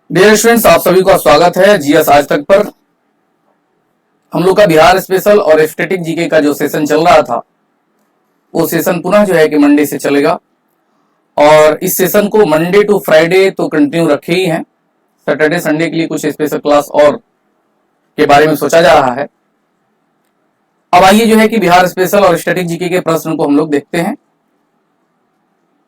Dear students, आप सभी का स्वागत है जीएस आज तक पर। हम लोग का बिहार स्पेशल और स्टैटिक जीके का जो सेशन चल रहा था वो सेशन पुनः जो है कि मंडे से चलेगा और इस सेशन को मंडे टू फ्राइडे तो कंटिन्यू रखे ही हैं। सैटरडे संडे के लिए कुछ स्पेशल क्लास और के बारे में सोचा जा रहा है। अब आइए जो है कि बिहार स्पेशल और स्टैटिक जीके के प्रश्न को हम लोग देखते हैं।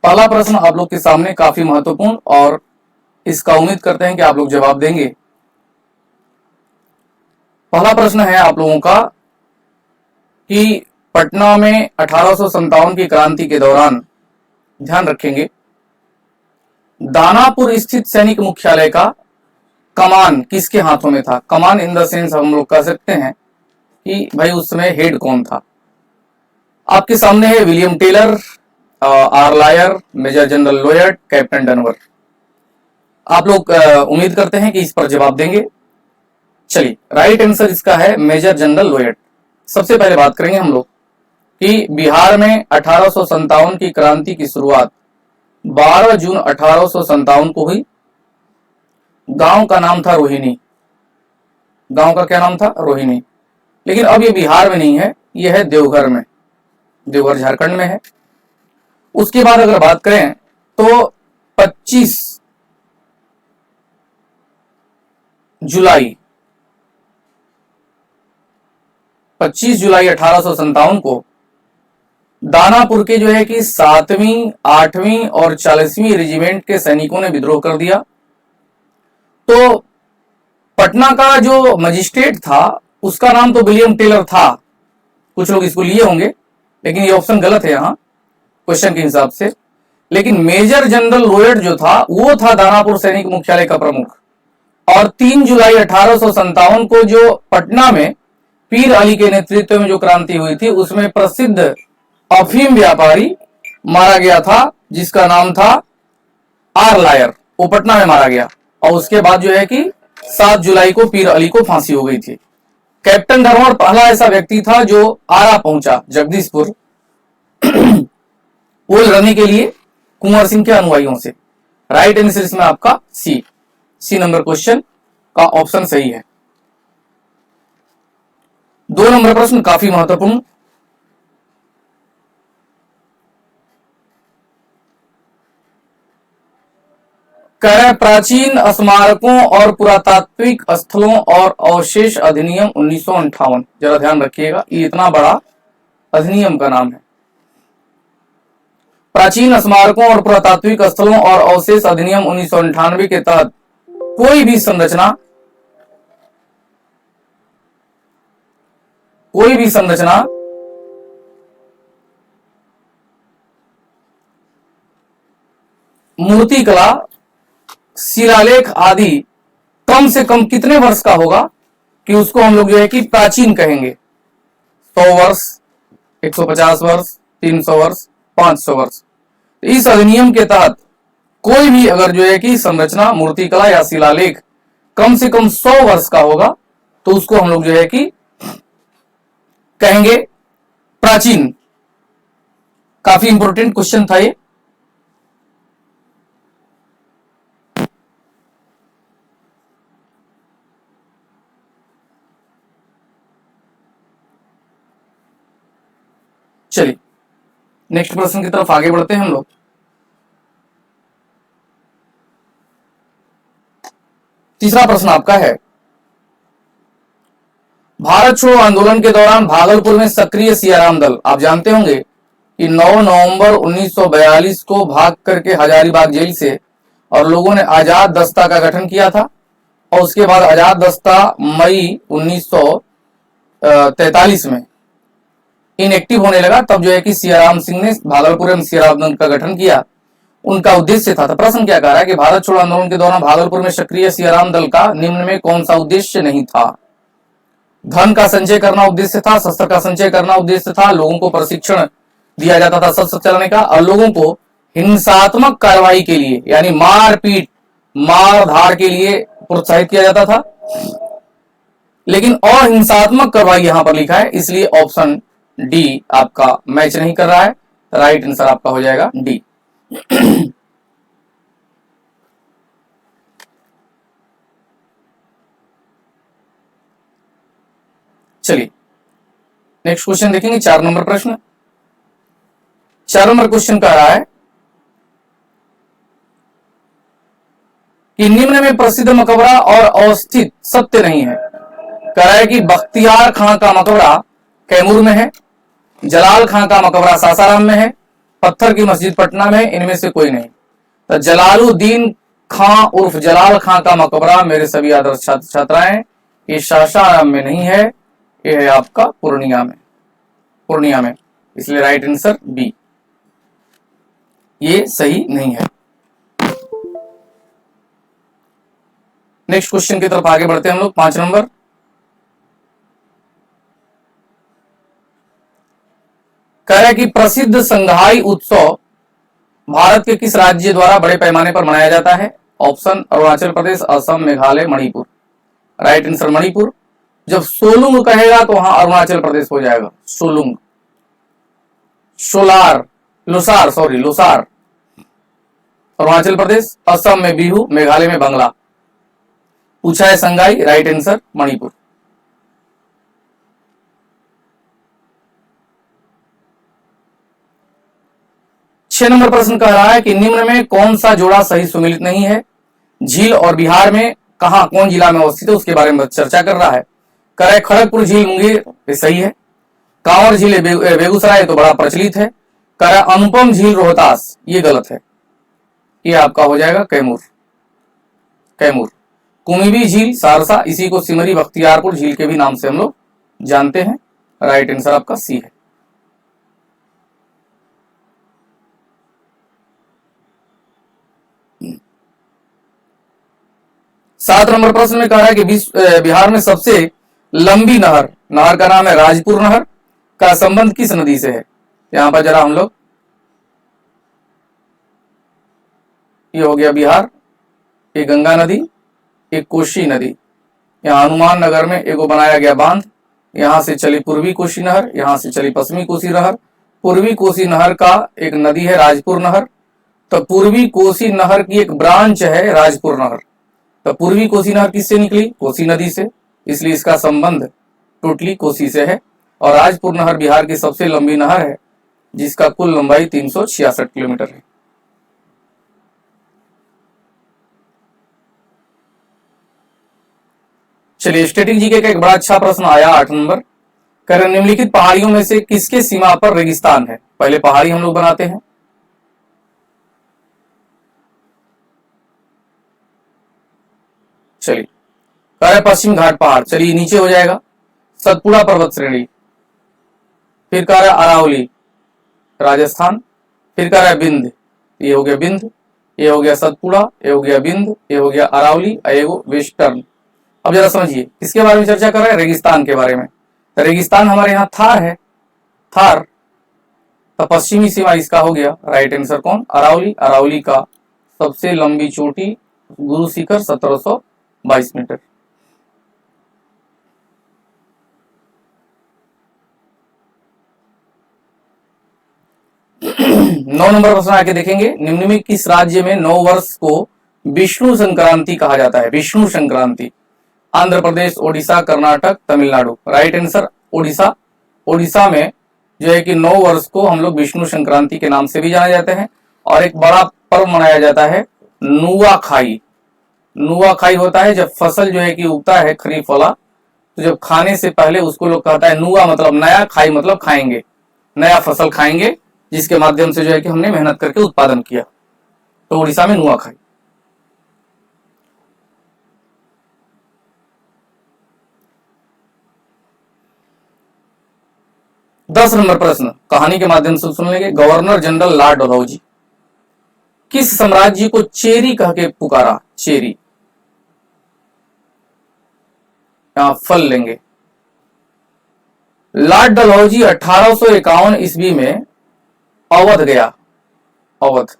पहला प्रश्न आप लोग के सामने काफी महत्वपूर्ण और इसका उम्मीद करते हैं कि आप लोग जवाब देंगे। पहला प्रश्न है आप लोगों का कि पटना में 1857 की क्रांति के दौरान, ध्यान रखेंगे, दानापुर स्थित सैनिक मुख्यालय का कमान किसके हाथों में था। कमान इन द सेंस हम लोग कह सकते हैं कि भाई उस समय हेड कौन था। आपके सामने है विलियम टेलर, आर्लायर, मेजर जनरल लोयड, कैप्टन डनवर। आप लोग उम्मीद करते हैं कि इस पर जवाब देंगे। चलिए, राइट आंसर इसका है मेजर जनरल लोयड। सबसे पहले बात करेंगे हम लोग कि बिहार में 1857 की क्रांति की शुरुआत 12 जून 1857 को हुई। गांव का नाम था रोहिणी। गांव का क्या नाम था? रोहिणी। लेकिन अब ये बिहार में नहीं है, ये है देवघर में। देवघर झारखंड में है। उसके बाद अगर बात करें तो 25 जुलाई 1857 को दानापुर के जो है कि 7वीं, 8वीं और 40वीं रेजिमेंट के सैनिकों ने विद्रोह कर दिया। तो पटना का जो मजिस्ट्रेट था उसका नाम तो विलियम टेलर था। कुछ लोग इसको लिए होंगे, लेकिन ये ऑप्शन गलत है यहाँ क्वेश्चन के हिसाब से। लेकिन मेजर जनरल लोयड जो था वो था दानापुर सैनिक मुख्यालय का प्रमुख। और 3 जुलाई 1857 को जो पटना में पीर अली के नेतृत्व में जो क्रांति हुई थी उसमें प्रसिद्ध अफीम व्यापारी मारा गया था जिसका नाम था आर्लायर। वो पटना में मारा गया और उसके बाद जो है कि 7 जुलाई को पीर अली को फांसी हो गई थी। कैप्टन डनवर पहला ऐसा व्यक्ति था जो आरा पहुंचा, जगदीशपुर, पोल लड़ने के लिए कुंवर सिंह के अनुयायियों से। राइट आंसर इसमें आपका सी नंबर क्वेश्चन का ऑप्शन सही है। 2 नंबर प्रश्न काफी महत्वपूर्ण। प्राचीन स्मारकों और पुरातात्विक स्थलों और अवशेष अधिनियम 1958। जरा ध्यान रखिएगा, ये इतना बड़ा अधिनियम का नाम है। प्राचीन स्मारकों और पुरातात्विक स्थलों और अवशेष अधिनियम 1998 के तहत कोई भी संरचना मूर्तिकला, शिलालेख आदि कम से कम कितने वर्ष का होगा कि उसको हम लोग जो है कि प्राचीन कहेंगे। 100 वर्ष, 150 वर्ष, 300 वर्ष, 500 वर्ष। इस अधिनियम के तहत कोई भी अगर जो है कि संरचना, मूर्तिकला या शिलालेख कम से कम 100 वर्ष का होगा तो उसको हम लोग जो है कि कहेंगे प्राचीन। काफी इंपॉर्टेंट क्वेश्चन था ये। चलिए नेक्स्ट प्रश्न की तरफ आगे बढ़ते हैं हम लोग। तीसरा प्रश्न आपका है, भारत छोड़ो आंदोलन के दौरान भागलपुर में सक्रिय सियाराम दल। आप जानते होंगे कि 9 नवंबर 1942 को भाग करके हजारीबाग जेल से और लोगों ने आजाद दस्ता का गठन किया था और उसके बाद आजाद दस्ता मई 1943 में इनएक्टिव होने लगा। तब जो है कि सियाराम सिंह ने भागलपुर में सियाराम दल का गठन किया। उनका उद्देश्य था, तो प्रश्न क्या कह रहा है कि भारत छोड़ो आंदोलन के दौरान भागलपुर में सक्रिय सियाराम दल का निम्न में कौन सा उद्देश्य नहीं था। धन का संचय करना उद्देश्य था, शस्त्र का संचय करना उद्देश्य था, लोगों को प्रशिक्षण दिया जाता था शस्त्र चलाने का, और लोगों को हिंसात्मक कार्रवाई के लिए यानी मारपीट, मार धाड़ के लिए प्रोत्साहित किया जाता था। लेकिन अहिंसात्मक कार्रवाई यहां पर लिखा है, इसलिए ऑप्शन डी आपका मैच नहीं कर रहा है। राइट आंसर आपका हो जाएगा डी। चलिए नेक्स्ट क्वेश्चन देखेंगे, 4 नंबर प्रश्न। 4 नंबर क्वेश्चन कह रहा है कि निम्न में प्रसिद्ध मकबरा और अवस्थित सत्य नहीं है। कह रहा है कि बख्तियार खां का मकबरा कैमूर में है, जलाल खां का मकबरा सासाराम में है, पत्थर की मस्जिद पटना में है, इनमें से कोई नहीं। तो जलालुद्दीन खां उर्फ जलाल खां का मकबरा मेरे सभी आदर्श छात्र छात्राएं ये सासाराम में नहीं है, ये है आपका पूर्णिया में, पूर्णिया में। इसलिए राइट आंसर बी, ये सही नहीं है। नेक्स्ट क्वेश्चन की तरफ आगे बढ़ते हैं हम लोग। 5 नंबर, कह रहा है कि प्रसिद्ध संघाई उत्सव भारत के किस राज्य द्वारा बड़े पैमाने पर मनाया जाता है? Option Arunachal Pradesh, Assam, Meghalaya, Manipur. Right answer Manipur. जब सोलुंग कहेगा तो वहां अरुणाचल प्रदेश हो जाएगा, सोलुंग। सोलार, लुसार, सॉरी लुसार अरुणाचल प्रदेश, असम में बिहू, मेघालय में बंगला। पूछा है संगाई, राइट आंसर मणिपुर। छह नंबर प्रश्न कह रहा है कि निम्न में कौन सा जोड़ा सही सुमिलित नहीं है? झील और बिहार में कहा, कौन जिला में अवस्थित है उसके बारे में चर्चा कर रहा है। कह रहा है खड़गपुर झील मुंगेर, ये सही है। कांवर झील बेगूसराय तो बड़ा प्रचलित है। कह रहा है अनुपम झील रोहतास, ये गलत है, ये आपका हो जाएगा कैमूर, कैमूर। कुमिबी झील सारसा, इसी को सिमरी बख्तियारपुर झील के भी नाम से हम लोग जानते हैं। राइट आंसर आपका सी है। सात नंबर प्रश्न में कह रहा है कि बिहार में सबसे लंबी नहर, नहर का नाम है राजपुर नहर, का संबंध किस नदी से है? यहां पर जरा हम लोग, ये हो गया बिहार, एक गंगा नदी, एक कोसी नदी। यहाँ हनुमान नगर में एगो बनाया गया बांध, यहां से चली पूर्वी कोसी नहर, यहां से चली पश्चिमी कोसी नहर। पूर्वी कोसी नहर का एक नदी है राजपुर नहर, तो पूर्वी कोसी नहर की एक ब्रांच है राजपुर नहर। तो पूर्वी कोसी नहर किससे निकली? कोसी नदी से, इसलिए इसका संबंध टोटली कोसी से है। और राजपुर नहर बिहार की सबसे लंबी नहर है, जिसका कुल लंबाई 366 किलोमीटर है। चलिए स्टैटिक जीके का एक बड़ा अच्छा प्रश्न आया 8 नंबर। कह रहे निम्नलिखित पहाड़ियों में से किसके सीमा पर रेगिस्तान है? पहले पहाड़ी हम लोग बनाते हैं। चलिए कह रहे पश्चिम घाट पहाड़, चलिए नीचे हो जाएगा सतपुड़ा पर्वत श्रेणी। फिर कह रहा है अरावली राजस्थान। फिर कह रहा है बिंद, ये हो गया बिंद, ये हो गया सतपुड़ा, ये हो गया बिंद, ये हो गया अरावली, एगो वेस्टर्न। अब जरा समझिए किसके बारे में चर्चा कर रहे हैं? रेगिस्तान के बारे में। तो रेगिस्तान हमारे यहाँ थार है, थार। तो पश्चिमी सीमा इसका हो गया। राइट आंसर कौन? अरावली। अरावली का सबसे लंबी चोटी गुरु शिखर 1722 मीटर। नौ नंबर प्रश्न आके देखेंगे, निम्न में किस राज्य में नव वर्ष को विष्णु संक्रांति कहा जाता है? विष्णु संक्रांति। आंध्र प्रदेश, ओडिशा, कर्नाटक, तमिलनाडु। Right answer Odisha. ओडिशा में जो है कि नव वर्ष को हम लोग विष्णु संक्रांति के नाम से भी जाने जाते हैं। और एक बड़ा पर्व मनाया जाता है नुआखाई। नुआखाई होता है जब फसल जो है कि उगता है खरीफ वाला, तो जब खाने से पहले उसको लोग कहता है नुआ मतलब नया, खाई मतलब खाएंगे, नया फसल खाएंगे, जिसके माध्यम से जो है कि हमने मेहनत करके उत्पादन किया। तो उड़ीसा में नुआखाई। दस नंबर प्रश्न कहानी के माध्यम से सुन लेंगे। गवर्नर जनरल लॉर्ड डलहौजी किस साम्राज्य को चेरी कह के पुकारा? चेरी, यहां फल लेंगे। लॉर्ड डलहौजी 1851 ईस्वी में अवध गया। अवध,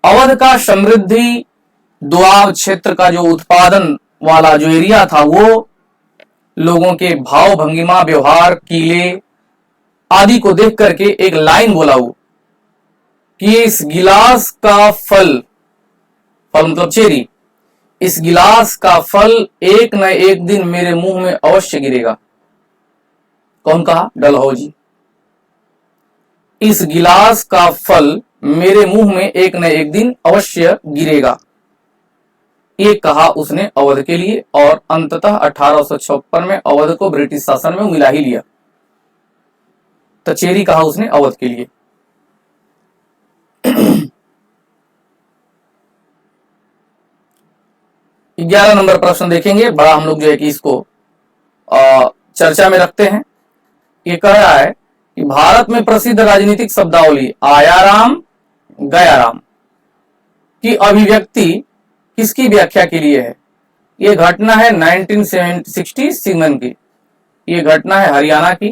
अवध का समृद्धि दुआब क्षेत्र का जो उत्पादन वाला जो एरिया था, वो लोगों के भाव भंगिमा, व्यवहार, कीले आदि को देख करके एक लाइन बोला वो कि इस गिलास का फल, फल मतलब चेरी, इस गिलास का फल एक न एक दिन मेरे मुंह में अवश्य गिरेगा। कौन कहा? डलहौजी। इस गिलास का फल मेरे मुंह में एक न एक दिन अवश्य गिरेगा, ये कहा उसने अवध के लिए, और अंततः 1856 में अवध को ब्रिटिश शासन में मिला ही लिया। तचेरी कहा उसने अवध के लिए। 11 नंबर प्रश्न देखेंगे, बड़ा हम लोग जो है कि इसको चर्चा में रखते हैं। ये कह रहा है कि भारत में प्रसिद्ध राजनीतिक शब्दावली आयाराम गयाराम की अभिव्यक्ति किसकी व्याख्या के लिए है? ये घटना है 1967 की। ये घटना है हरियाणा की।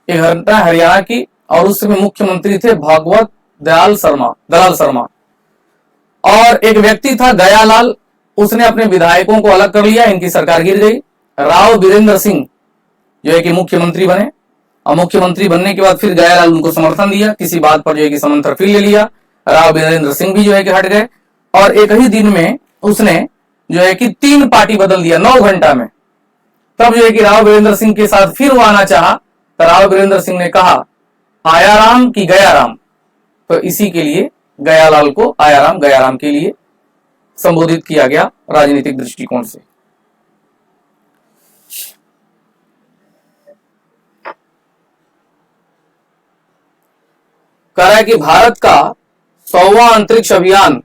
ये घटना हरियाणा की, और उस समय मुख्यमंत्री थे भागवत दलाल शर्मा, और एक व्यक्ति था गयालाल, उसने अपने विधायकों को अलग कर लिया, इनकी सरकार गिर गई। राव वीरेंद्र सिंह जो है कि मुख्यमंत्री बने, और मुख्यमंत्री बनने के बाद फिर गयालाल उनको समर्थन दिया, किसी बात पर जो है कि समर्थन फिर ले लिया। राव वीरेंद्र सिंह भी जो है कि हट गए, और एक ही दिन में उसने जो है कि 3 पार्टी बदल दिया 9 घंटा में। तब जो है कि राव वीरेंद्र सिंह के साथ फिर वो आना चाहा, तो राव वीरेंद्र सिंह ने कहा आयाराम की गयाराम, तो इसी के लिए गयालाल को आयाराम गयाराम के लिए संबोधित किया गया राजनीतिक दृष्टिकोण से। कह रहा है कि भारत का 100वां अंतरिक्ष अभियान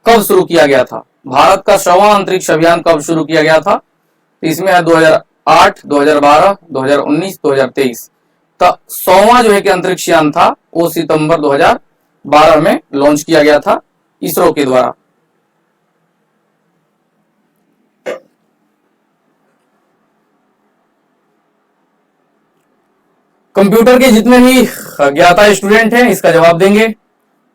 कब शुरू किया गया था? भारत का 100वां अंतरिक्ष अभियान कब शुरू किया गया था? इसमें है 2008, 2012, 2019, 2023। तो 100वां जो है कि अंतरिक्ष यान था वो सितंबर 2012 में लॉन्च किया गया था इसरो के द्वारा। कंप्यूटर के जितने भी ज्ञाता स्टूडेंट हैं इसका जवाब देंगे।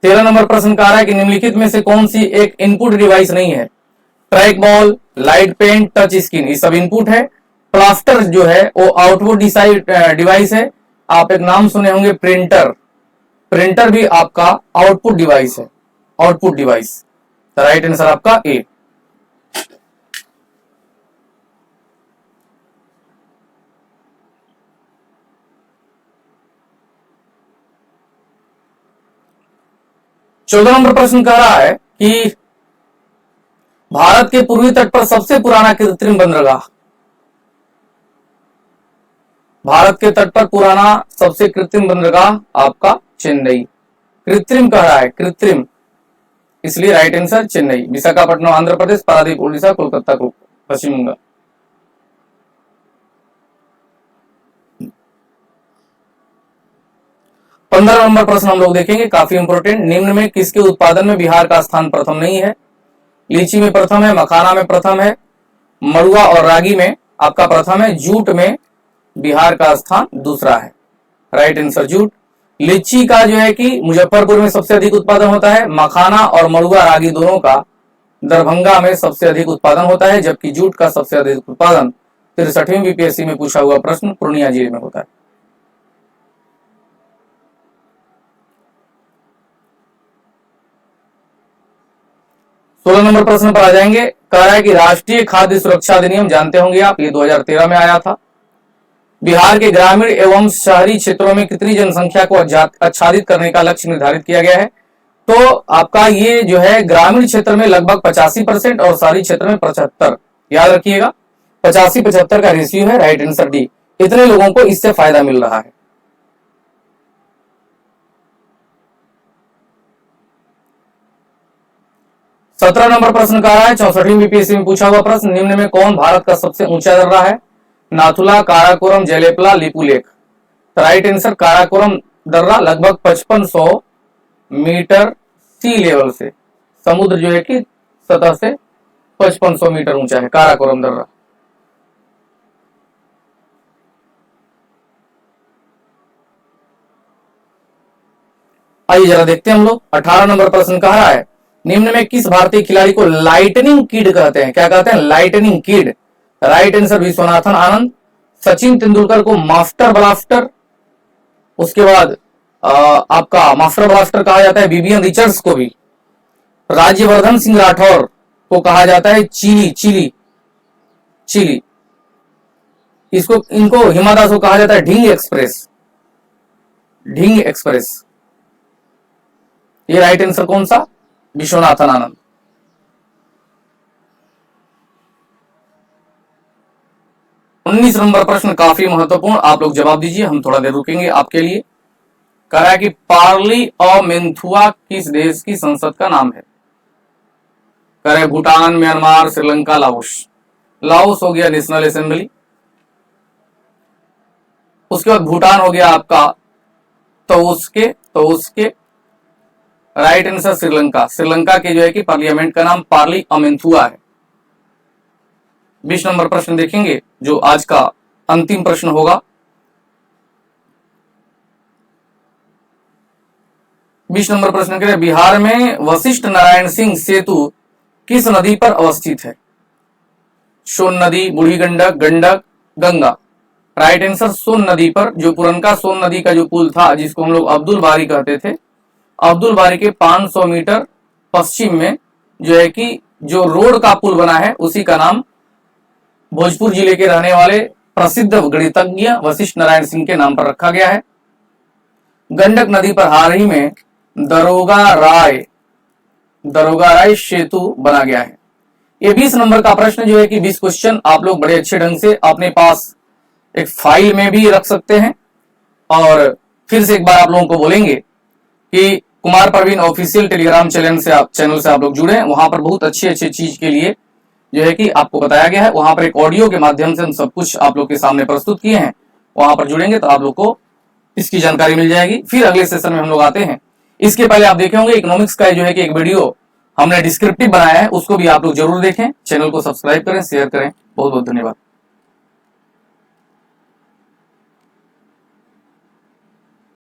13 नंबर प्रश्न कह रहा है कि निम्नलिखित में से कौन सी एक इनपुट डिवाइस नहीं है? Track ball, light pen, touch screen, ये सब इनपुट है। प्लास्टर जो है वो आउटपुट डिवाइस है। आप एक नाम सुने होंगे प्रिंटर, प्रिंटर भी आपका आउटपुट डिवाइस है, आउटपुट डिवाइस। राइट आंसर आपका ए। चौदह नंबर प्रश्न कह रहा है कि भारत के पूर्वी तट पर सबसे पुराना कृत्रिम बंदरगाह, भारत के तट पर पुराना सबसे कृत्रिम बंदरगाह आपका चेन्नई। कृत्रिम कह रहा है, कृत्रिम, इसलिए राइट आंसर चेन्नई। विशाखापट्टनम आंध्र प्रदेश, पारादीप उड़ीसा, कोलकाता पश्चिम बंगाल। पंद्रह नंबर प्रश्न हम लोग देखेंगे, काफी इंपोर्टेंट। निम्न में किसके उत्पादन में बिहार का स्थान प्रथम नहीं है? लीची में प्रथम है, मखाना में प्रथम है, मड़ुआ और रागी में आपका प्रथम है, जूट में बिहार का स्थान दूसरा है। Right answer jute. लीची का जो है कि मुजफ्फरपुर में सबसे अधिक उत्पादन होता है, मखाना और मड़ुआ रागी दोनों का दरभंगा में सबसे अधिक उत्पादन होता है, जबकि जूट का सबसे अधिक उत्पादन 63वीं बीपीएससी में पूछा हुआ प्रश्न पूर्णिया जिले में होता है। सोलह नंबर प्रश्न पर आ जाएंगे। कह रहा है कि राष्ट्रीय खाद्य सुरक्षा अधिनियम जानते होंगे आप, ये 2013 में आया था। बिहार के ग्रामीण एवं शहरी क्षेत्रों में कितनी जनसंख्या को आच्छादित करने का लक्ष्य निर्धारित किया गया है? तो आपका ये जो है ग्रामीण क्षेत्र में लगभग 85% और शहरी क्षेत्र में 75। याद रखिएगा 85-75 का रेशियो है। राइट आंसर डी, इतने लोगों को इससे फायदा मिल रहा है। सत्रह नंबर प्रश्न कह रहा है, 64वीं बीपीएससी में पूछा हुआ प्रश्न, निम्न में कौन भारत का सबसे ऊंचा दर्रा है? नाथुला, काराकोरम, जलेपला, लिपुलेख। राइट आंसर काराकोरम दर्रा लगभग 5500 मीटर सी लेवल से, समुद्र जो है कि सतह से 5500 मीटर ऊंचा है काराकोरम दर्रा। आइए जरा देखते हैं हम लोग। 18 नंबर प्रश्न कह रहा है, निम्न में किस भारतीय खिलाड़ी को लाइटनिंग किड कहते हैं? क्या कहते हैं? Lightning kid. Right answer Viswanathan Anand. Sachin Tendulkar को मास्टर ब्लास्टर, उसके बाद आपका मास्टर ब्लास्टर कहा जाता है विवियन रिचर्ड्स को भी। राज्यवर्धन सिंह राठौर को कहा जाता है चिली। इसको इनको हिमा दास को कहा जाता है ढींग एक्सप्रेस। ये राइट आंसर कौन सा? विश्वनाथन आनंद। उन्नीस नंबर प्रश्न काफी महत्वपूर्ण, आप लोग जवाब दीजिए, हम थोड़ा देर रुकेंगे आपके लिए। कह रहा है कि पार्लियामेंथुआ किस देश की संसद का नाम है? कह रहे भूटान, म्यांमार, श्रीलंका, लाओस हो गया नेशनल असेंबली। उसके बाद भूटान हो गया आपका तो उसके राइट आंसर श्रीलंका के जो है कि पार्लियामेंट का नाम पार्लियामेंथुआ है। 20 नंबर प्रश्न देखेंगे जो आज का अंतिम प्रश्न होगा। 20 नंबर प्रश्न के लिए बिहार में वशिष्ठ नारायण सिंह सेतु किस नदी पर अवस्थित है? सोन नदी, बूढ़ी गंडक, गंगा। राइट आंसर सोन नदी पर, जो पुरनका सोन नदी का जो पुल था जिसको हम लोग अब्दुल बारी कहते थे, अब्दुल बारी के 500 मीटर पश्चिम में जो है कि जो रोड का पुल बना है उसी का नाम भोजपुर जिले के रहने वाले प्रसिद्ध गणितज्ञ वशिष्ठ नारायण सिंह के नाम पर रखा गया है। गंडक नदी पर हाल ही में दरोगा राय सेतु बना गया है। ये 20 नंबर का प्रश्न जो है कि 20 क्वेश्चन आप लोग बड़े अच्छे ढंग से अपने पास एक फाइल में भी रख सकते हैं। और फिर से एक बार आप लोगों को बोलेंगे कि Kumar Praveen official Telegram channel से आप लोग जुड़े हैं। वहां पर बहुत अच्छी चीज के लिए जो है कि आपको बताया गया है। वहां पर एक ऑडियो के माध्यम से हम सब कुछ आप लोग के सामने प्रस्तुत किए हैं। वहां पर जुड़ेंगे तो आप लोग को इसकी जानकारी मिल जाएगी। फिर अगले सेशन में हम लोग आते हैं। इसके पहले आप देखे होंगे इकोनॉमिक्स का जो है कि एक वीडियो हमने डिस्क्रिप्टिव बनाया है, उसको भी आप लोग जरूर देखें। चैनल को सब्सक्राइब करें, शेयर करें। बहुत बहुत धन्यवाद।